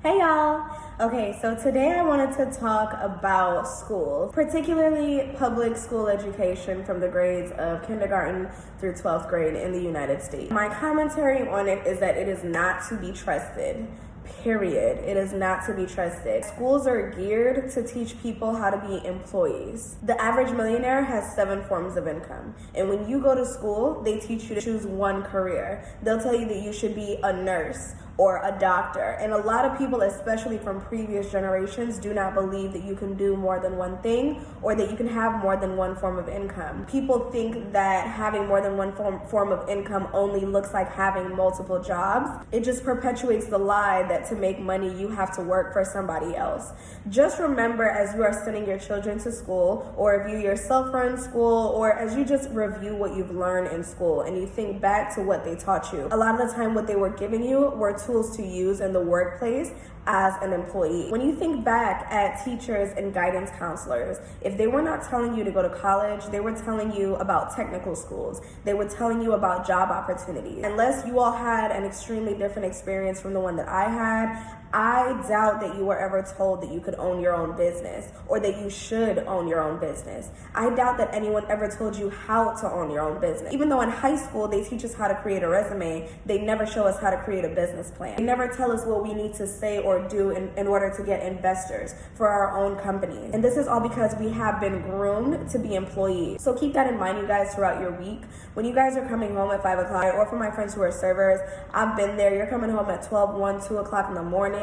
Hey y'all! Okay, so today I wanted to talk about school, particularly public school education from the grades of kindergarten through 12th grade in the United States. My commentary on it is that it is not to be trusted. Period. It is not to be trusted. Schools are geared to teach people how to be employees. The average millionaire has 7 forms of income. And when you go to school, they teach you to choose one career. They'll tell you that you should be a nurse or a doctor. And a lot of people, especially from previous generations, do not believe that you can do more than one thing or that you can have more than one form of income. People think that having more than one form of income only looks like having multiple jobs. It just perpetuates the lie that to make money, you have to work for somebody else. Just remember, as you are sending your children to school, or if you yourself run school, or as you just review what you've learned in school and you think back to what they taught you, a lot of the time what they were giving you were tools to use in the workplace as an employee. When you think back at teachers and guidance counselors, if they were not telling you to go to college, they were telling you about technical schools. They were telling you about job opportunities. Unless you all had an extremely different experience from the one that I had, I doubt that you were ever told that you could own your own business or that you should own your own business. I doubt that anyone ever told you how to own your own business. Even though in high school they teach us how to create a resume, they never show us how to create a business plan. They never tell us what we need to say or do in order to get investors for our own company. And this is all because we have been groomed to be employees. So keep that in mind, you guys, throughout your week. When you guys are coming home at 5 o'clock, or for my friends who are servers, I've been there. You're coming home at 12, 1, 2 o'clock in the morning,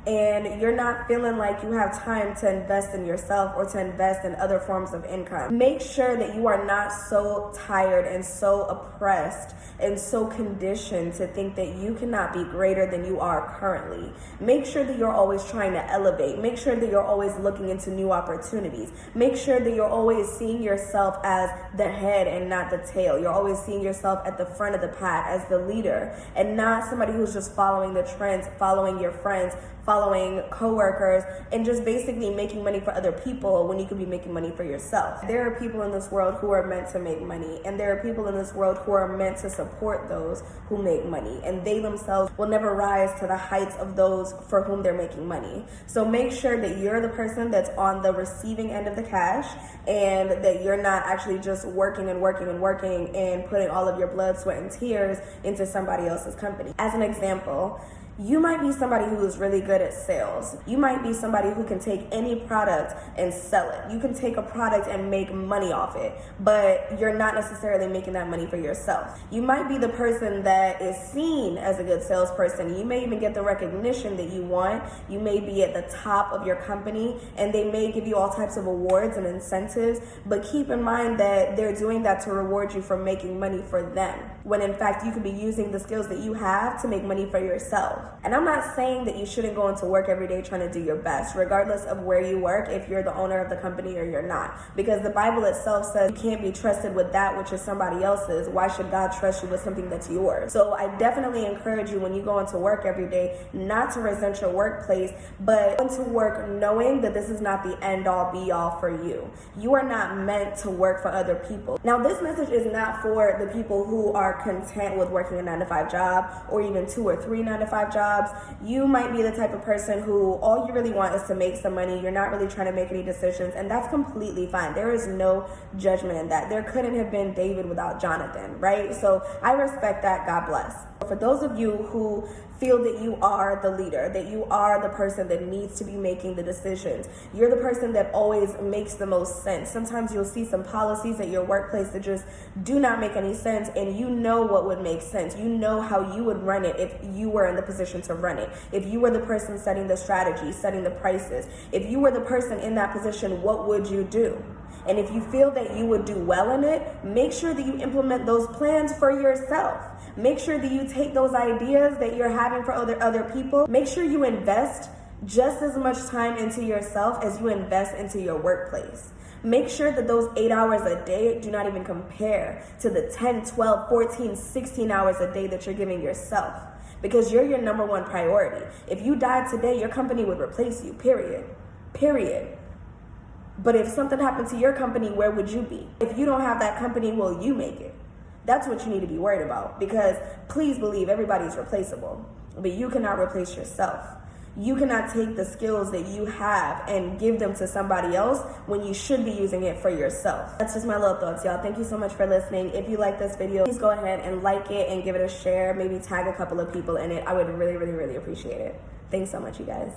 and you're not feeling like you have time to invest in yourself or to invest in other forms of income. Make sure that you are not so tired and so oppressed and so conditioned to think that you cannot be greater than you are currently. Make sure that you're always trying to elevate. Make sure that you're always looking into new opportunities. Make sure that you're always seeing yourself as the head and not the tail. You're always seeing yourself at the front of the pack as the leader and not somebody who's just following the trends, following your friends, following coworkers, and just basically making money for other people when you could be making money for yourself. There are people in this world who are meant to make money, and there are people in this world who are meant to support those who make money, and they themselves will never rise to the heights of those for whom they're making money. So make sure that you're the person that's on the receiving end of the cash, and that you're not actually just working and putting all of your blood, sweat, and tears into somebody else's company. As an example, you might be somebody who is really good at sales. You might be somebody who can take any product and sell it. You can take a product and make money off it, but you're not necessarily making that money for yourself. You might be the person that is seen as a good salesperson. You may even get the recognition that you want. You may be at the top of your company, and they may give you all types of awards and incentives, but keep in mind that they're doing that to reward you for making money for them, when in fact you could be using the skills that you have to make money for yourself. And I'm not saying that you shouldn't go into work every day trying to do your best, regardless of where you work, if you're the owner of the company or you're not. Because the Bible itself says you can't be trusted with that which is somebody else's. Why should God trust you with something that's yours? So I definitely encourage you, when you go into work every day, not to resent your workplace, but go into work knowing that this is not the end all be all for you. You are not meant to work for other people. Now, this message is not for the people who are content with working a 9-to-5 job or even 2 or 3 9-to-5 jobs. You might be the type of person who all you really want is to make some money. You're not really trying to make any decisions, and that's completely fine. There is no judgment in that. There couldn't have been David without Jonathan, right? So I respect that. God bless. For those of you who feel that you are the leader, that you are the person that needs to be making the decisions, you're the person that always makes the most sense. Sometimes you'll see some policies at your workplace that just do not make any sense, and you know what would make sense. You know how you would run it if you were in the position to run it. If you were the person setting the strategy, setting the prices, if you were the person in that position, what would you do? And if you feel that you would do well in it, make sure that you implement those plans for yourself. Make sure that you take those ideas that you're having for other people. Make sure you invest just as much time into yourself as you invest into your workplace. Make sure that those 8 hours a day do not even compare to the 10, 12, 14, 16 hours a day that you're giving yourself, because you're your number one priority. If you died today, your company would replace you, period. But if something happened to your company, where would you be? If you don't have that company, will you make it? That's what you need to be worried about, because please believe everybody's replaceable, but you cannot replace yourself. You cannot take the skills that you have and give them to somebody else when you should be using it for yourself. That's just my little thoughts, y'all. Thank you so much for listening. If you like this video, please go ahead and like it and give it a share. Maybe tag a couple of people in it. I would really, really, really appreciate it. Thanks so much, you guys.